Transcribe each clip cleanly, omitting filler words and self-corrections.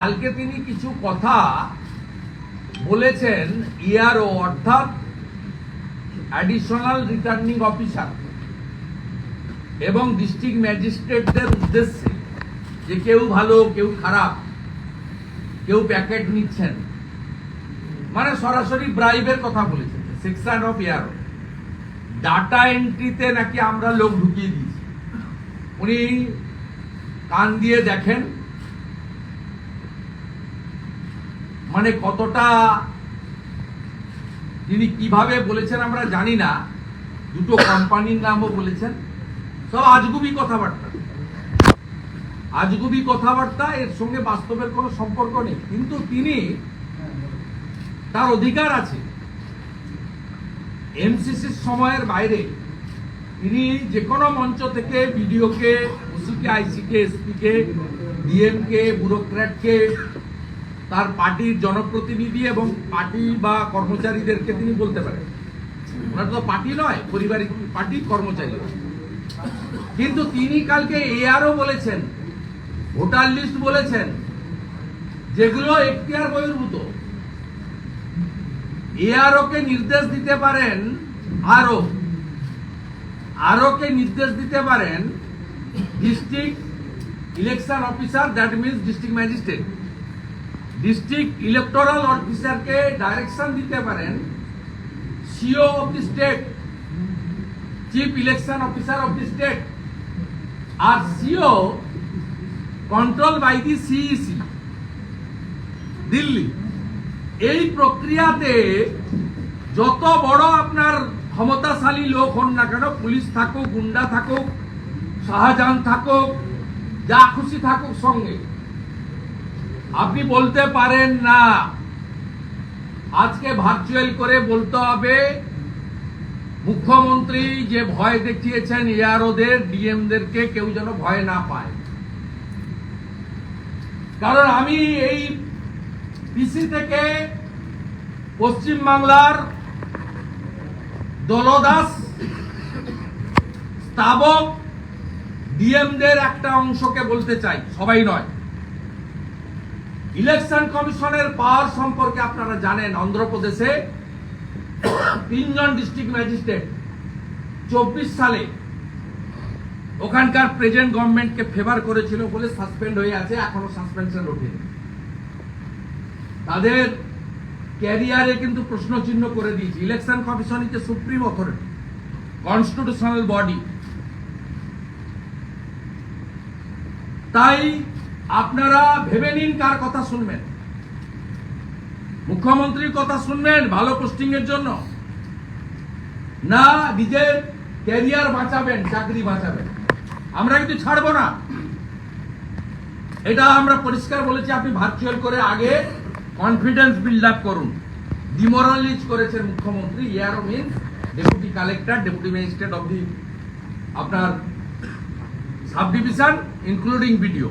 কালকে তিনি কিছু কথা বলেছেন ইআরও অর্থাৎ অ্যাডিশনাল রিটার্নিং অফিসার এবং ডিস্ট্রিক্ট ম্যাজিস্ট্রেটদের উদ্দেশ্যে যে কেউ ভালো কেউ খারাপ, কেউ প্যাকেট নিচ্ছেন, মানে সরাসরি ব্রাইবের কথা বলেছেন। সেকশন অফ ইআরও ডাটা এন্ট্রিতে নাকি আমরা লোক ঢুকিয়ে দিয়েছি। উনি কান দিয়ে দেখেন, মানে কতটা তিনি কিভাবে বলেছেন আমরা জানি না। দুটো কোম্পানির নামও বলেছেন, সব আজগুবি কথাবার্তা। আজগুবি কথাবার্তা, এর সঙ্গে বাস্তবের কোনো সম্পর্ক নেই। কিন্তু তিনি, তার অধিকার আছে এমসিসির সময়ের বাইরে তিনি যে কোনো মঞ্চ থেকে বিডিওকে, ওসিকে, আইসিকে, এসপিকে, ডিএমকে, ব্যুরোক্র্যাটকে, তার পার্টির জনপ্রতিনিধি এবং পার্টি বা কর্মচারীদেরকে তিনি বলতে পারেন। ওনার তো পার্টি নয়, পারিবারিক পার্টি, কর্মচারী। কিন্তু তিনি কালকে এআরও বলেছেন, ভোটার লিস্ট বলেছেন, যেগুলো এখতিয়ার বহির্ভূত। এআরও কে নির্দেশ দিতে পারেন, আরও কে নির্দেশ দিতে পারেন district election officer, that means district magistrate. District electoral অফিসারকে ডাইরেকশন দিতে পারেন CEO of the state, chief election officer of the state. আর CEO control by the CEC, Delhi. এই প্রক্রিয়াতে যত বড় আপনার ক্ষমতাশালী লোক হন না কেন, পুলিশ থাকুক, গুন্ডা থাকুক, শাহজাহান থাকুক, যা খুশি থাকুক সঙ্গে, আপনি বলতে পারেন না। আজকে ভার্চুয়াল করে বলতে হবে মুখ্যমন্ত্রী যে ভয় দেখিয়েছেন এআরওদের, ডিএমদেরকে কেউ যেন ভয় না পায়। কারণ আমি এই পিসি থেকে পশ্চিম বাংলার দলদাস স্তাবক ডিএমদের একটা অংশকে বলতে চাই, সবাই নয়। ইলেকশন কমিশনের পাওয়ার সম্পর্কে আপনারা জানেন, অন্ধ্রপ্রদেশে 3 জন ডিস্ট্রিক্ট ম্যাজিস্ট্রেট 24 সালে ওখানকার প্রেজেন্ট গভর্নমেন্টকে ফেভার করেছিল বলে সাসপেন্ড হয়ে আছে, এখনো সাসপেনশন ওঠেনি। তাদের ক্যারিয়ারে কিন্তু প্রশ্ন চিহ্ন করে দিয়েছে। Election commission is supreme authority, constitutional body. তাই আপনারা ভেবে নিন কার কথা শুনবেন। মুখ্যমন্ত্রীর কথা শুনবেন ভালো পোস্টিং এর জন্য, না নিজের ক্যারিয়ার বাঁচাবেন, চাকরি বাঁচাবেন। আমরা কিন্তু ছাড়বো না, এটা আমরা পরিষ্কার বলেছি। আপনি ভার্চুয়াল করে আগে কনফিডেন্স বিল্ড আপ করুন। ডিমোরালাইজ করেছেন মুখ্যমন্ত্রী। ARO means deputy collector, deputy magistrate of the আপনার সাব ডিভিশন ইনক্লুডিং বিডিও।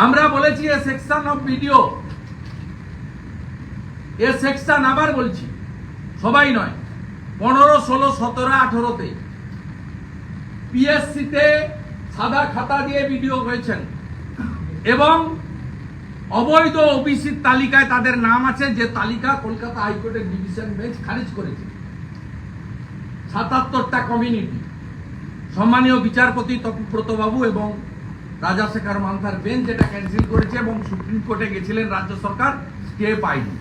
আমরা বলেছি A section of BDO, A section, আবার বলছি সবাই নয়, 15, 16, 17, 18-তে পিএসসিতে সাদা খাতা দিয়ে বিডিও হয়েছেন এবং অবৈধ ওবিসির তালিকায় তাদের নাম আছে, যে তালিকা কলকাতা হাইকোর্টের ডিভিশন বেঞ্চ খারিজ করেছে। 77টা কমিউনিটি, সম্মানীয় বিচারপতি তপব্রত বাবু এবং রাজাশেখর মান্থার বেঞ্চ যেটা ক্যান্সেল করেছে এবং সুপ্রিম কোর্টে গেছিলেন রাজ্য সরকার, স্টে পায়নি।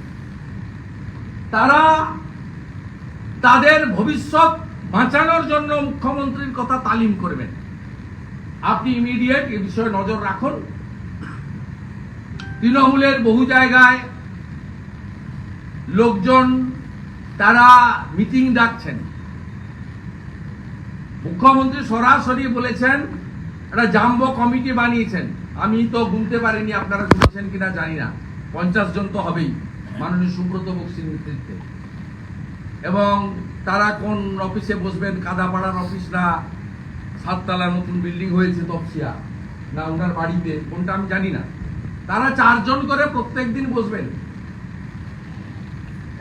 তারা তাদের ভবিষ্যৎ বাঁচানোর জন্য মুখ্যমন্ত্রীর কথা তালিম করবেন। আপনি ইমিডিয়েট এ বিষয়ে নজর রাখুন। তৃণমূলের বহু জায়গায় লোকজন তারা মিটিং ডাকছেন। মুখ্যমন্ত্রী সরাসরি বলেছেন একটা জাম্বো কমিটি বানিয়েছেন। আমি তো গুনতে পারিনি, আপনারা শুনেছেন কিনা জানি না, 50 জন তো হবেই, মাননীয় সুব্রত বক্সির নেতৃত্বে। এবং তারা কোন অফিসে বসবেন, কাদাপাড়ার অফিস না 7তলা নতুন বিল্ডিং হয়েছে তপসিয়া, না ওনার বাড়িতে, কোনটা আমি জানি না। তারা 4 জন করে প্রত্যেক দিন বসবেন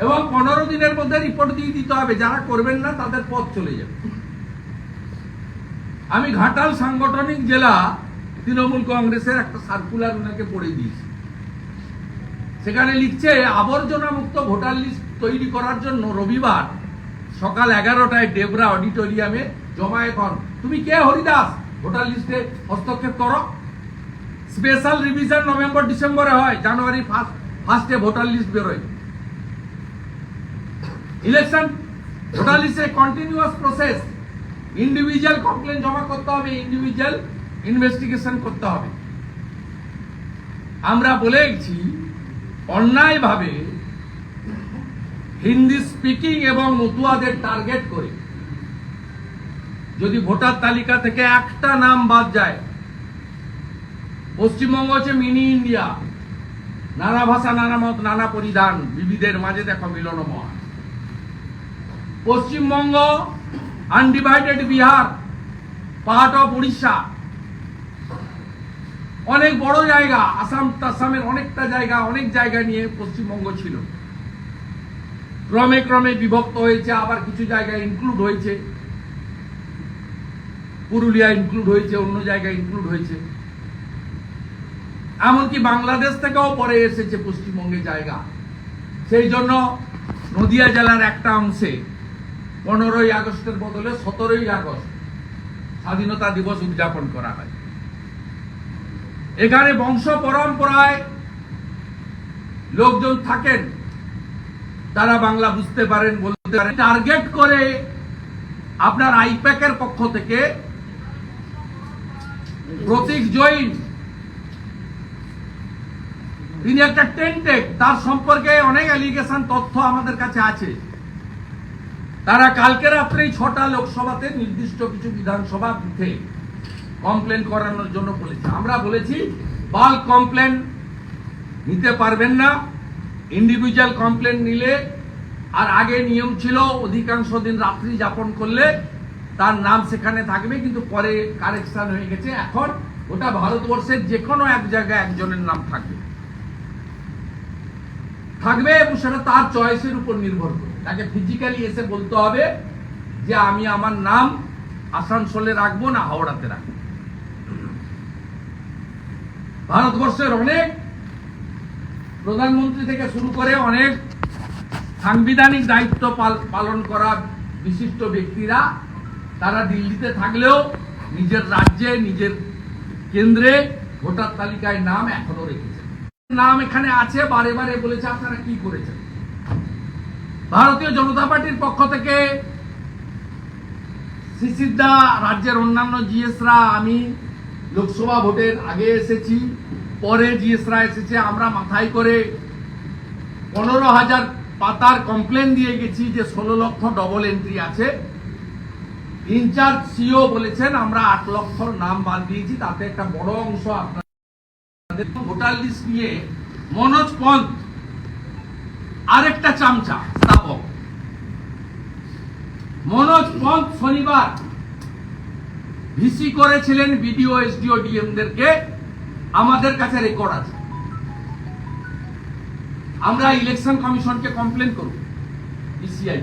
এবং 15 দিনের মধ্যে রিপোর্ট দিয়ে দিতে হবে। যারা করবেন না তাদের পথ চলে যাবে। আমি ঘাটাল সাংগঠনিক জেলা তৃণমূল কংগ্রেসের একটা সার্কুলার ওনাকে পড়ে দিয়েছি। সেখানে লিখছে আবর্জনা মুক্ত ভোটার লিস্ট তৈরি করার জন্য রবিবার সকাল 11টায় ডেবরা অডিটোরিয়ামে জমায়েত হন। তুমি কে হরিদাস ভোটার লিস্টে হস্তক্ষেপ করো? স্পেশাল রিভিশন নভেম্বর ডিসেম্বরে হয়, জানুয়ারি ফার্স্টে ভোটার লিস্ট বেরোয়। ইলেকশন ভোটার লিস্টে কন্টিনিউয়াস প্রসেস, ইন্ডিভিজুয়াল কমপ্লেন জমা করতে হবে, ইন্ডিভিজুয়াল ইনভেস্টিগেশন করতে হবে। আমরা বলেছি অন্যায়ভাবে হিন্দি স্পিকিং এবং মতুয়াদের টার্গেট করে যদি ভোটার তালিকা থেকে একটা নাম বাদ যায়, পশ্চিমবঙ্গ হচ্ছে মিনি ইন্ডিয়া, নানা ভাষা, নানা মত, নানা পরিধান, বিবিধের মাঝে দেখো মিলনময়। Paschimbanga undivided Bihar, part of Orissa, অনেক বড় জায়গা, আসামের অনেকটা জায়গা, অনেক জায়গা নিয়ে পশ্চিমবঙ্গ ছিল। ক্রমে ক্রমে বিভক্ত হয়েছে, আবার কিছু জায়গায় ইনক্লুড হয়েছে, পুরুলিয়া ইনক্লুড হয়েছে, অন্য জায়গায় ইনক্লুড হয়েছে, এমনকি বাংলাদেশ থেকেও পরে এসেছে পশ্চিমবঙ্গে জায়গা। সেই জন্য নদিয়া জেলার একটা অংশে 15ই আগস্টের বদলে 17ই আগস্ট স্বাধীনতা দিবস উদযাপন করা হয়। এখানে বংশ পরম্পরায় লোকজন থাকেন, তারা বাংলা বুঝতে পারেন, বলতে পারেন। টার্গেট করে আপনার আইপ্যাকের পক্ষ থেকে প্রতীক জৈন, তিনি একটা টেন্টেড, তার সম্পর্কে অনেক অ্যালিগেশন তথ্য আমাদের কাছে আছে। তারা কালকে রাত্রেই 6টা লোকসভাতে নির্দিষ্ট কিছু বিধানসভা বুথে কমপ্লেন করানোর জন্য বলেছে। আমরা বলেছি বাল্ক কমপ্লেন নিতে পারবেন না, ইন্ডিভিজুয়াল কমপ্লেন নিলে, আর আগে নিয়ম ছিল অধিকাংশ দিন রাত্রি যাপন করলে তার নাম সেখানে থাকবে, কিন্তু পরে কারেকশন হয়ে গেছে। এখন ওটা ভারতবর্ষের যে কোনো এক জায়গায় একজনের নাম থাকবে এবং সেটা তার চয়েসের উপর নির্ভর করে। তাকে ফিজিক্যালি এসে বলতে হবে যে আমি আমার নাম আসানসোলে রাখবো না হাওড়াতে রাখবো। ভারতবর্ষের অনেক প্রধানমন্ত্রী থেকে শুরু করে অনেক সাংবিধানিক দায়িত্ব পালন করা বিশিষ্ট ব্যক্তিরা, তারা দিল্লিতে থাকলেও নিজের রাজ্যে, নিজের কেন্দ্রে ভোটার তালিকায় নাম এখনো রেখেছে। নাম এখানে আছে, বারে বারে বলেছে আপনারা কি করেছেন। ভারতীয় জনতা পার্টির পক্ষ থেকে শিশিরদা, রাজ্যের অন্যান্য জিএসরা, আমি লোকসভা ভোটের আগে এসেছি, পরে জিএসরা এসেছে, আমরা মাথায় করে 15,000 পাতার কমপ্লেন দিয়ে গেছি যে 16 লক্ষ ডবল এন্ট্রি আছে। ইনচার্জ সিও বলেছেন আমরা 8 লক্ষ নাম বাদ দিয়েছি, তাতে একটা বড় অংশ আপনাদের ভোটার লিস্ট নিয়ে মনোজ পন্থ আরেকটা চামচা স্থাপক। মনোজ পন্থ শনিবার ভিসি করেছিলেন বিডিও, এসডিও, ডিএমদেরকে, আমাদের কাছে রেকর্ড আছে। আমরা ইলেকশন কমিশনকে কমপ্লেন করব, ইসিআই।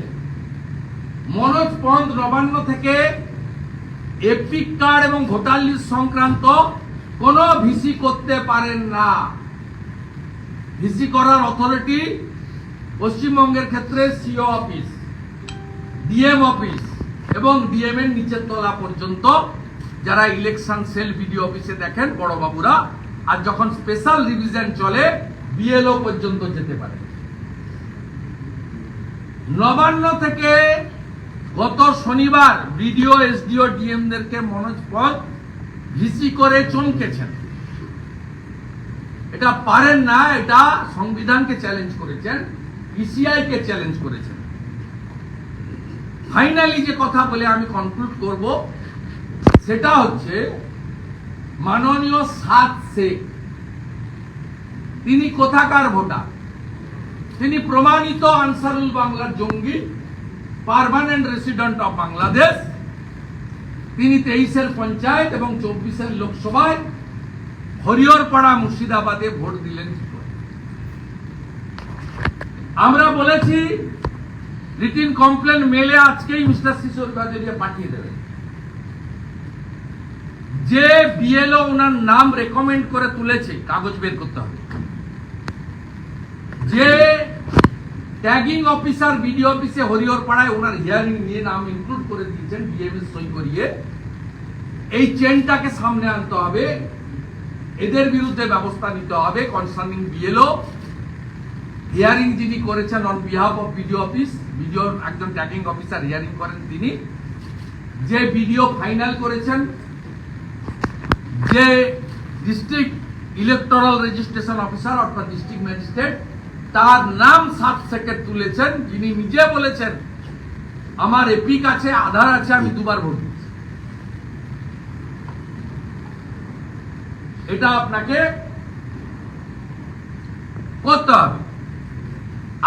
মনোজ পন্থ নবান্ন থেকে এপিক কার্ড এবং ভোটার লিস্ট সংক্রান্ত কোন ভিসি করতে পারেন না। ভিসি করার অথরিটি পশ্চিমবঙ্গের ক্ষেত্রে সিও অফিস, ডিএম অফিস এবং ডিএম এর নিচের তলা পর্যন্ত যারা ইলেকশন সেল বিডিও অফিসে দেখেন বড় বাবুরা, আর যখন স্পেশাল রিভিশন চলে বিএলও পর্যন্ত যেতে পারে। নবান্ন থেকে গত শনিবার বিডিও, এসডিও, ডিএমদেরকে মনোজ পন্থ ভিসি করে চমকেছেন। এটা পারেন না, এটা সংবিধানকে চ্যালেঞ্জ করেছেন, ইসিআই কে চ্যালেঞ্জ করেছেন। ফাইনালি যে কথা বলে আমি কনক্লুড করব সেটা হচ্ছে মাননীয় সাদ শেখ, তিনি কোথাকার ভোটার? তিনি প্রমাণিত আনসারুল বাংলার জঙ্গি, পার্মানেন্ট রেসিডেন্ট অফ বাংলাদেশ। তিনি 23-এর পঞ্চায়েত এবং 24-এর লোকসভায় হরিহরপাড়া মুর্শিদাবাদে ভোট দিলেন। আমরা বলেছি রিটিন কমপ্লেন মেলে আজকেই মিস্টার শিশোর বাজারিয়া পাঠিয়ে দেবেন। যে বিএলও ওনার নাম রেকমেন্ড করে তুলেছে কাগজ বের করতে হবে। যে ট্যাগিং অফিসার বিডিও অফিসে হরিহর পাড়ায় ওনার হিয়ারিং নিয়ে নাম ইনক্লুড করে দিয়েছেন ডিএমএস সই করিয়ে, এই চেনটাকে সামনে আনতে হবে, এদের বিরুদ্ধে ব্যবস্থা নিতে হবে। কনসার্নিং বিএলও হিয়ারিং যিনি করেছেন on behalf of BDO office, BDO একজন ট্যাগিং অফিসার হিয়ারিং করেন তিনি, যে বিডিও ফাইনাল করেছেন, যে ডিস্ট্রিক্ট ইলেকটোরাল রেজিস্ট্রেশন অফিসার অর্থাৎ ডিস্ট্রিক্ট ম্যাজিস্ট্রেট, তার নাম সাব সেকেন্ড তুলেছেন, যিনি নিজে বলেছেন আমার এপিক আছে, আধার আছে, আমি দুবার ভোট দিচ্ছি। এটা আপনাকে করতে হবে।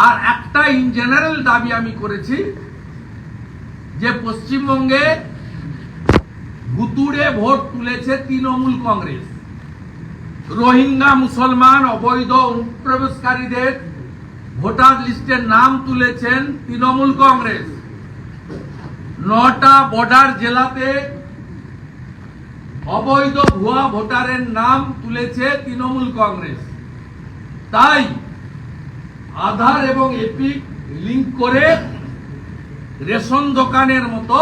আর একটা ইন জেনারেল দাবি আমি করেছি যে পশ্চিমবঙ্গে ভুতুড়ে ভোট তুলেছে তৃণমূল কংগ্রেস, রোহিঙ্গা মুসলমান অবৈধ অনুপ্রবেশকারীদের ভোটার লিস্টের নাম তুলেছেন তৃণমূল কংগ্রেস। 9টা বর্ডার জেলাতে অবৈধ ভুয়া ভোটারের নাম তুলেছে তৃণমূল কংগ্রেস। তাই আধার এবং এপিক লিংক করে রেশন দোকানের মতো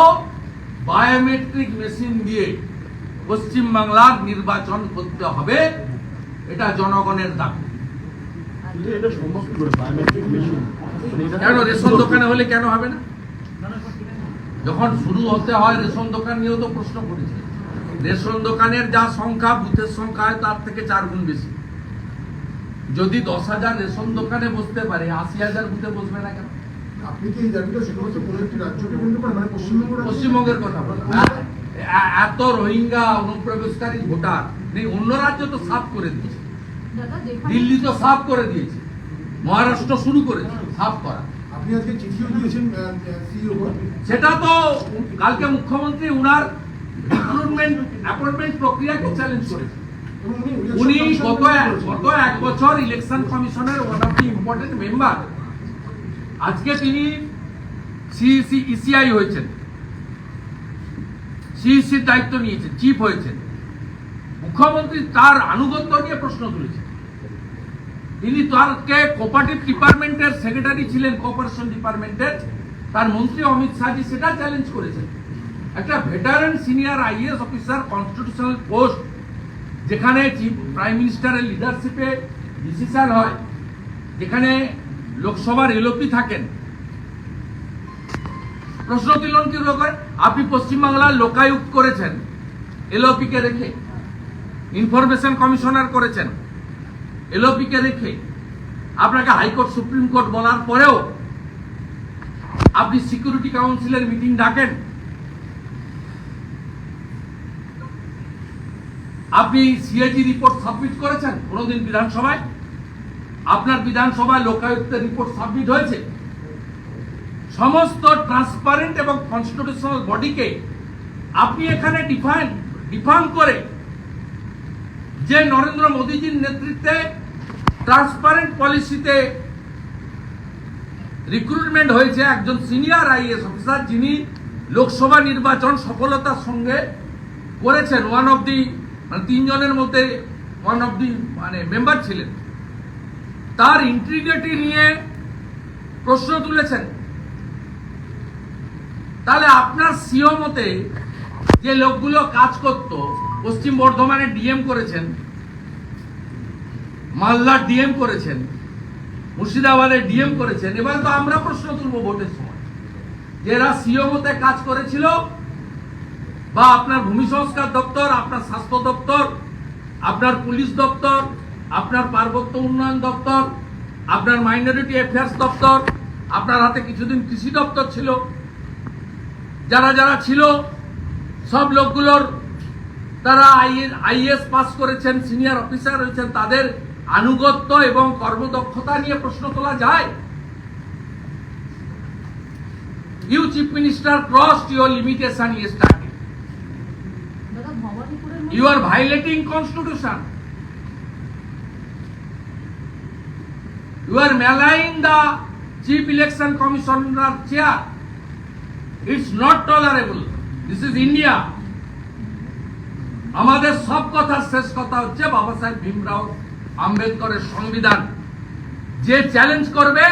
বায়োমেট্রিক মেশিন দিয়ে পশ্চিমবাংলার নির্বাচন করতে হবে, এটা জনগণের দাবি। কেন রেশন দোকানে হলে কেন হবে না? যখন শুরু হতে হয় রেশন দোকান নিয়েও তো প্রশ্ন করেছে। রেশন দোকানের যা সংখ্যা, বুথের সংখ্যা হয় তার থেকে 4 গুণ বেশি। যদি 10,000 রেশন দোকানে বসতে পারে, 80,000 বুথে বসবে না কেন? আপনি কি এই দাবিটা শুধুমাত্র কোনো একটি রাজ্যকে বলতে পারেন, মানে পশ্চিমবঙ্গের কথা বলেন? এত রোহিঙ্গা অনুপ্রবেশকারী ভোটার নেই, অন্য রাজ্য তো সাফ করে দিয়েছে, দিল্লি তো সাফ করে দিয়েছে, মহারাষ্ট্র শুরু করেছে সাফ করা। আপনি আজকে চিঠিও দিয়েছেন সিইও, সেটা তো কালকে মুখ্যমন্ত্রী উনার রিক্রুটমেন্ট অ্যাপয়েন্টমেন্ট প্রক্রিয়াকে চ্যালেঞ্জ করেছে। উনি গত 1 বছর ইলেকশন কমিশনের one of the important member, আজকে তিনি সিইসি ইসিআই হয়েছেন, সিইসির দায়িত্ব নিয়েছেন, চিফ হয়েছেন। মুখ্যমন্ত্রী তার আনুগত্য নিয়ে প্রশ্ন তুলেছেন। তিনি তারকে কোঅপারেটিভ ডিপার্টমেন্টের সেক্রেটারি ছিলেন, কোঅপারেশন ডিপার্টমেন্টের, তার মন্ত্রী অমিত শাহজি সেটা চ্যালেঞ্জ করেছেন। একটা veteran senior IAS officer constitutional post, যেখানে চিফ প্রাইম মিনিস্টারের লিডারশিপে ডিসিশন হয়, যেখানে লোকসভার এলওপি থাকেন, প্রশ্ন তুলন কি করে? আপনি পশ্চিমবাংলার লোকায়ুক্ত করেছেন এলওপি কে রেখে, ইনফরমেশন কমিশনার করেছেন এলওপি কে রেখে, আপনাকে হাইকোর্ট সুপ্রিম কোর্ট বলার পরেও আপনি সিকিউরিটি কাউন্সিলের মিটিং ডাকেন, আপনি সিএজি রিপোর্ট সাবমিট করেছেন কোনদিন বিধানসভায়? আপনার বিধানসভায় লোকায়ুক্তের রিপোর্ট সাবমিট হয়েছে? সমস্ত ট্রান্সপারেন্ট এবং কনস্টিটিউশনাল বডিকে আপনি এখানে ডিফার্ম করে, যে নরেন্দ্র মোদীজির নেতৃত্বে ট্রান্সপারেন্ট পলিসিতে রিক্রুটমেন্ট হয়েছে একজন সিনিয়র আইএএস অফিসার, যিনি লোকসভা নির্বাচন সফলতার সঙ্গে করেছেন, ওয়ান অফ দি 3 জনের মধ্যে ওয়ান অফ দি মেম্বার ছিলেন, তার ইন্টিগ্রিটি নিয়ে প্রশ্ন তুলেছেন। তাহলে আপনার সিও মতে যে লোকগুলো কাজ করত, পশ্চিম বর্ধমানে ডিএম করেছেন, মালদার ডিএম করেছেন, মুর্শিদাবাদের ডিএম করেছেন, এবার তো আমরা প্রশ্ন তুলব ভোটের সময়, যে এরা সিও মতে কাজ করেছিল, বা আপনার ভূমি সংস্কার দপ্তর, আপনার স্বাস্থ্য দপ্তর, আপনার পুলিশ দপ্তর, আপনার পার্বত্য উন্নয়ন দপ্তর, আপনার মাইনরিটি অ্যাফেয়ার্স দপ্তর, আপনার হাতে কিছুদিন কৃষি দপ্তর ছিল, যারা যারা ছিল সব লোকগুলোর তারা আইএএস পাস করেছেন, সিনিয়র অফিসার হয়েছেন, তাদের আনুগত্য এবং কর্মদক্ষতা নিয়ে প্রশ্ন তোলা যায়? You chief minister crossed your limitation yesterday. You are violating constitution. You are maligning the chief election commissioner chair. It's not tolerable. This is India. আমাদের সব কথার শেষ কথা হচ্ছে বাবা সাহেব ভীমরাও আম্বেদকরের সংবিধান, যে চ্যালেঞ্জ করবে